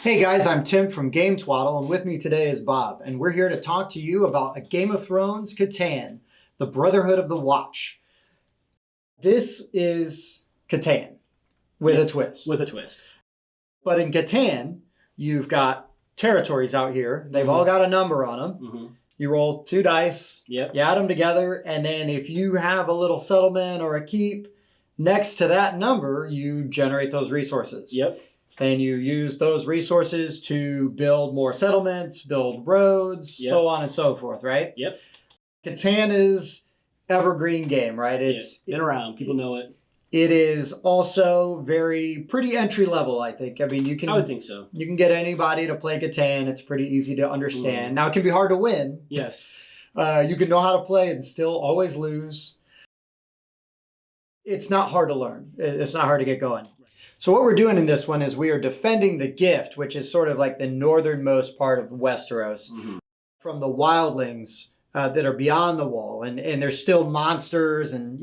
Hey guys, I'm Tim from Game Twaddle, and with me today is Bob, and we're here to talk to you about a Game of Thrones Catan, the Brotherhood of the Watch. This is Catan with a twist. With a twist. But in Catan, you've got territories out here. They've all got a number on them. You roll 2 dice, you add them together, and then if you have a little settlement or a keep next to that number, you generate those resources. And you use those resources to build more settlements, build roads, so on and so forth, right? Catan is evergreen game, right? It's been around. People know it. It is also pretty entry level, I think. I mean, I would think so. You can get anybody to play Catan. It's pretty easy to understand. Now, it can be hard to win. Yes. You can know how to play and still always lose. It's not hard to learn. It's not hard to get going. So what we're doing in this one is we are defending the gift, which is sort of like the northernmost part of Westeros, from the wildlings that are beyond the wall. And there's still monsters and,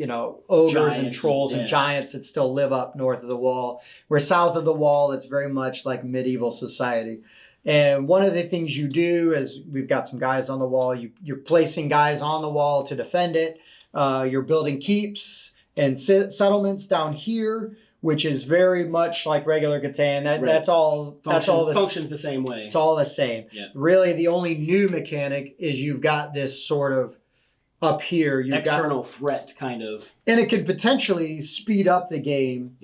ogres giants and trolls and giants that still live up north of the wall. Where south of the wall, it's very much like medieval society. And one of the things you do is we've got some guys on the wall. You're placing guys on the wall to defend it. You're building keeps and settlements down here, which is very much like regular Catan. That's all. Functions the same way. It's all the same. Really, the only new mechanic is you've got this sort of up here. External threat, kind of. And it could potentially speed up the game.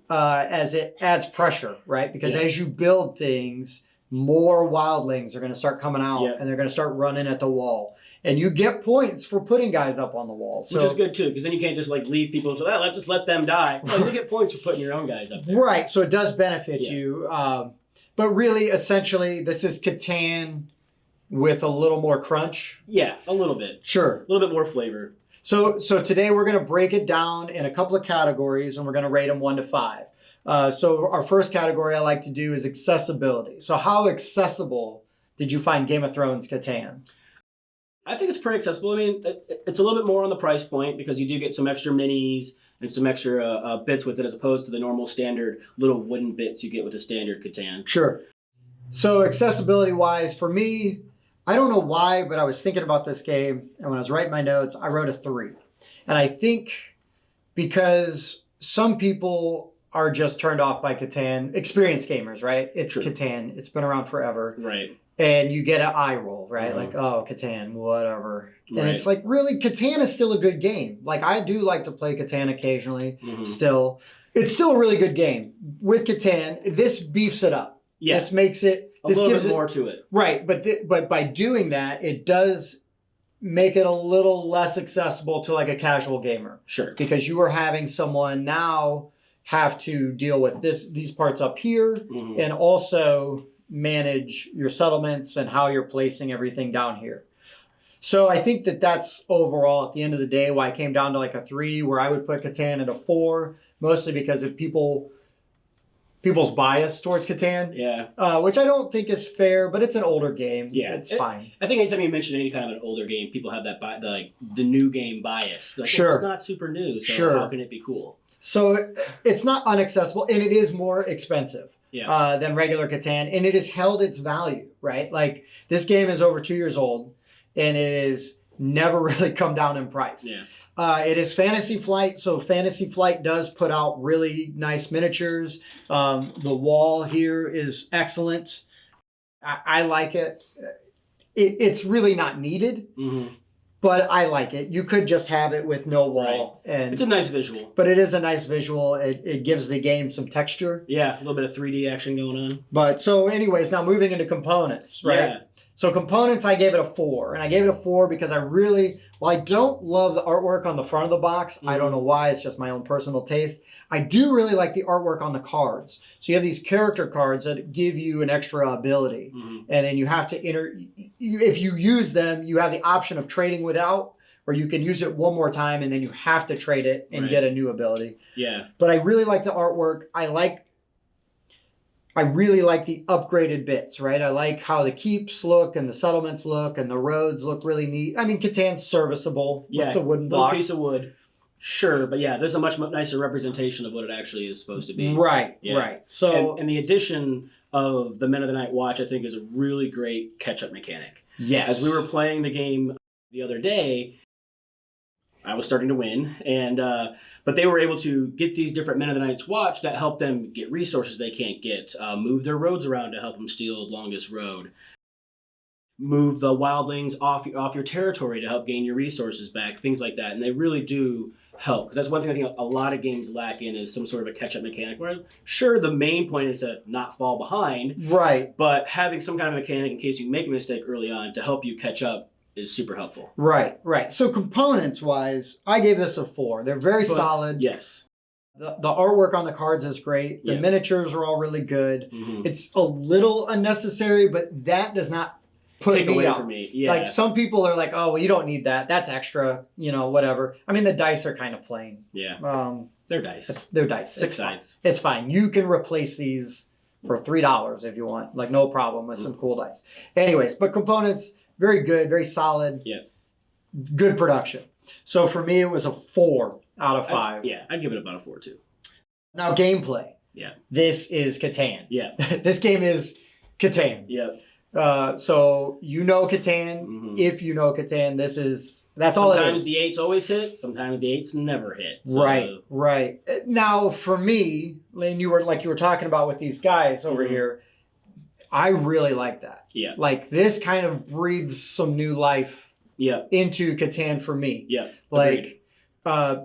As it adds pressure, right? Because as you build things, more wildlings are going to start coming out, and they're going to start running at the wall. And you get points for putting guys up on the wall. Which is good, too, because then you can't just leave people to that. Just let them die. Well, you get points for putting your own guys up there. Right, so it does benefit you. But really, essentially, this is Catan with a little more crunch. Yeah, a little bit. Sure. A little bit more flavor. So today we're going to break it down in a couple of categories, and we're going to rate them 1 to 5. So our first category I like to do is accessibility. So how accessible did you find Game of Thrones Catan? I think it's pretty accessible. I mean, it's a little bit more on the price point because you do get some extra minis and some extra bits with it as opposed to the normal standard little wooden bits you get with a standard Catan. Sure. So accessibility-wise, for me, I don't know why, but I was thinking about this game, and when I was writing my notes, I wrote a 3. And I think because some people are just turned off by Catan, experienced gamers, right? It's Catan. It's been around forever. Right. And you get an eye roll, right? Like, oh, Catan, whatever. And it's like, really, Catan is still a good game. Like, I do like to play Catan occasionally still. It's still a really good game. With Catan, this beefs it up. This makes it... a little bit more to it. Right, but by doing that, it does make it a little less accessible to like a casual gamer. Sure. Because you are having someone now have to deal with these parts up here and also manage your settlements and how you're placing everything down here. So I think that's overall at the end of the day why I came down to like a 3, where I would put Catan at a 4, mostly because of people's bias towards Catan. Which I don't think is fair, but it's an older game. It's fine. I think anytime you mention any kind of an older game, people have that the new game bias. Like, sure. It's not super new, so how can it be cool? So it's not unaccessible, and it is more expensive. Than regular Catan, and it has held its value, right? Like, this game is over 2 years old, and it has never really come down in price. It is Fantasy Flight, so Fantasy Flight does put out really nice miniatures. The wall here is excellent. I like it. It's really not needed. But I like it. You could just have it with no wall. And it's a nice visual. But it is a nice visual. It gives the game some texture. Yeah, a little bit of 3D action going on. But so anyways, now moving into components, right? So components, I gave it a 4. And I gave it a 4 because I don't love the artwork on the front of the box. I don't know why. It's just my own personal taste. I do really like the artwork on the cards. So you have these character cards that give you an extra ability. And then you have to if you use them, you have the option of trading without, or you can use it one more time and then you have to trade it and get a new ability. But I really like the artwork. I really like the upgraded bits, right? I like how the keeps look and the settlements look and the roads look really neat. I mean, Catan's serviceable with the wooden blocks. Little piece of wood. Sure, but yeah, there's a much nicer representation of what it actually is supposed to be. Right, Yeah. right. So and the addition of the Men of the Night Watch, I think, is a really great catch-up mechanic. yes, As we were playing the game the other day, I was starting to win, and but they were able to get these different Men of the Night's Watch that help them get resources they can't get, move their roads around to help them steal longest road, move the wildlings off your territory to help gain your resources back, things like that, and they really do help, because that's one thing I think a lot of games lack in is some sort of a catch-up mechanic where sure the main point is to not fall behind, right, but having some kind of mechanic in case you make a mistake early on to help you catch up is super helpful. right, right. So components wise, I gave this a 4. They're very But, solid. yes. The artwork on the cards is great. The Yeah. miniatures are all really good. Mm-hmm. It's a little unnecessary, but that does not put Take me away out. from me. Yeah. Like some people are like, oh, well, you don't need that. That's extra, whatever. I mean, the dice are kind of plain. Yeah. They're dice. They're dice. 6 It's fine. sides. It's fine. You can replace these for $3 if you want. Like no problem with some cool dice. Anyways, but components, very good, very solid. Yeah. Good production. So for me, it was a 4 out of 5. I'd give it about a 4 too. Now gameplay. Yeah. This is Catan. Yeah. This game is Catan. Yeah. So you know Catan. Mhm. If you know Catan, that's all it Sometimes is. the 8s always hit. Sometimes the 8s never hit. So, Right. Now for me, Lane, you were talking about with these guys over Mhm. here. I really like that. Yeah. Like this kind of breathes some new life Yeah. into Catan for me. Yeah. Like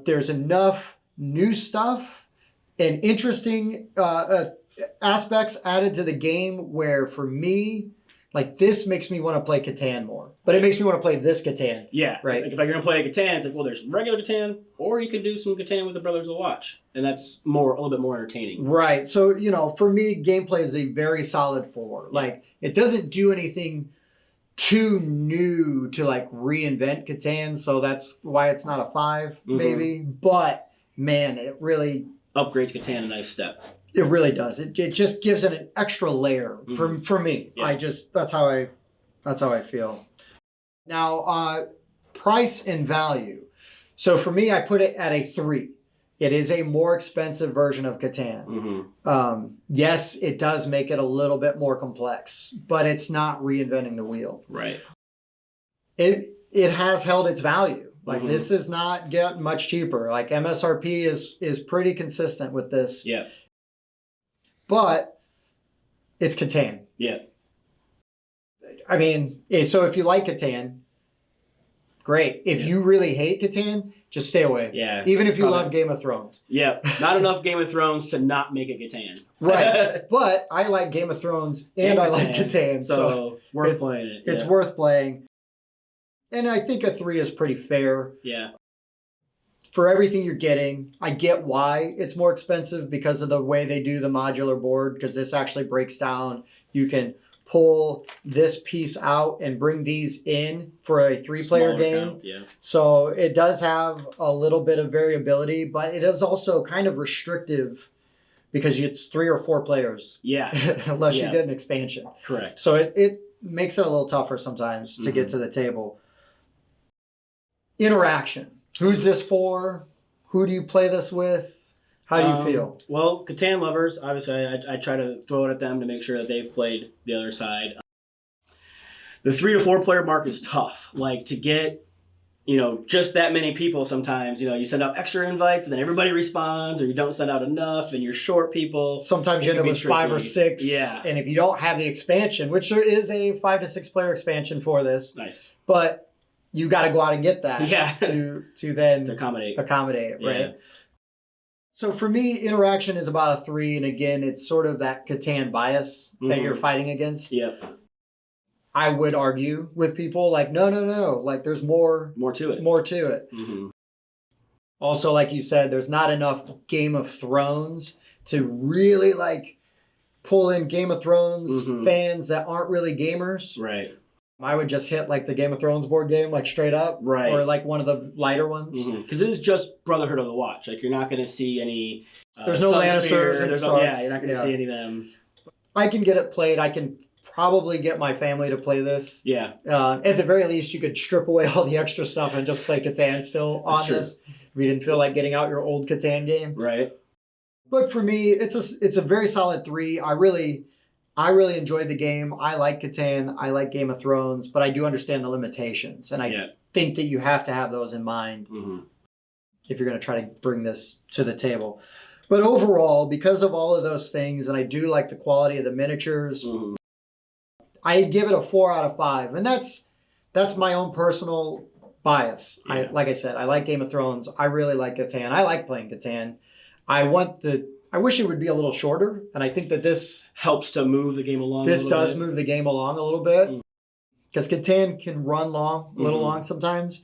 there's enough new stuff and interesting aspects added to the game where for me, like this makes me want to play Catan more. But it makes me want to play this Catan. Yeah. Right. Like if you're going to play a Catan, it's like, well, there's regular Catan, or you could do some Catan with the Brothers of the Watch. And that's a little bit more entertaining. Right. So, for me, gameplay is a very solid 4. Like it doesn't do anything too new to like reinvent Catan. So that's why it's not a 5, maybe. But man, it really Upgrades Catan a nice step. It really does. It just gives it an extra layer for me. Yeah. That's how I feel. Now, price and value. So for me, I put it at a 3. It is a more expensive version of Catan. Mm-hmm. Yes, it does make it a little bit more complex, but it's not reinventing the wheel. Right. It has held its value. Like this is not getting much cheaper. Like MSRP is pretty consistent with this. Yeah. But it's Catan. Yeah. I mean, so if you like Catan, great. If you really hate Catan, just stay away. Yeah. Even if you love Game of Thrones. Yeah. Not enough Game of Thrones to not make it Catan. Right. But I like Game of Thrones and I like Catan. So worth playing it. It's worth playing. And I think a 3 is pretty fair. Yeah. For everything you're getting, I get why it's more expensive because of the way they do the modular board, because this actually breaks down. You can pull this piece out and bring these in for a 3-player Smaller game. count, yeah. So it does have a little bit of variability, but it is also kind of restrictive because it's 3 or 4 players. Yeah. Unless you get an expansion. Correct. So it makes it a little tougher sometimes to get to the table. Interaction. Who's this for? Who do you play this with? How do you feel? Well, Catan lovers, obviously, I try to throw it at them to make sure that they've played the other side. The 3 to 4 player mark is tough. Like to get, just that many people sometimes, you send out extra invites and then everybody responds, or you don't send out enough and you're short people. Sometimes you end up with 5 or 6. Yeah. And if you don't have the expansion, which there is a 5 to 6 player expansion for this. Nice. But you got to go out and get that to then to accommodate it, right? So for me, interaction is about a 3, and again, it's sort of that Catan bias that you're fighting against. Yep. I would argue with people like, no, like there's more to it. Mm-hmm. Also, like you said, there's not enough Game of Thrones to really like pull in Game of Thrones fans that aren't really gamers. Right. I would just hit like the Game of Thrones board game, like straight up, right? Or like one of the lighter ones, because it is just Brotherhood of the Watch. Like you're not going to see any. There's no Lannisters and stuff. Yeah, you're not going to see any of them. I can get it played. I can probably get my family to play this. Yeah. At the very least, you could strip away all the extra stuff and just play Catan still on this. if you didn't feel like getting out your old Catan game. Right. But for me, it's a very solid 3. I really enjoyed the game. I like Catan. I like Game of Thrones, but I do understand the limitations, and I think that you have to have those in mind if you're going to try to bring this to the table. But overall, because of all of those things, and I do like the quality of the miniatures, I give it a 4 out of 5, and that's my own personal bias. Yeah. Like I said, I like Game of Thrones. I really like Catan. I like playing Catan. I wish it would be a little shorter, and I think that this helps to move the game along. This does move the game along a little bit, because Catan can run long, a little long sometimes,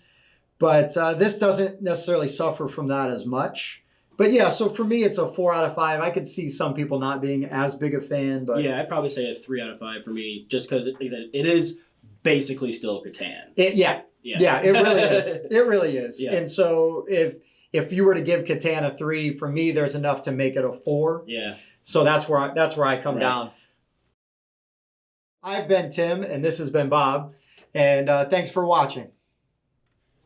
but this doesn't necessarily suffer from that as much. But yeah, so for me, it's a 4 out of 5. I could see some people not being as big a fan, but yeah, I'd probably say a 3 out of 5 for me, just because it is basically still Catan. Yeah, it really is. It really is. Yeah. And so if you were to give Catan a 3, for me, there's enough to make it a 4. Yeah. So that's where I come down. I've been Tim, and this has been Bob, and thanks for watching.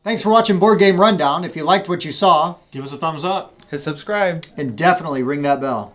Thanks for watching Board Game Rundown. If you liked what you saw, Give us a thumbs up. Hit subscribe. and definitely ring that bell.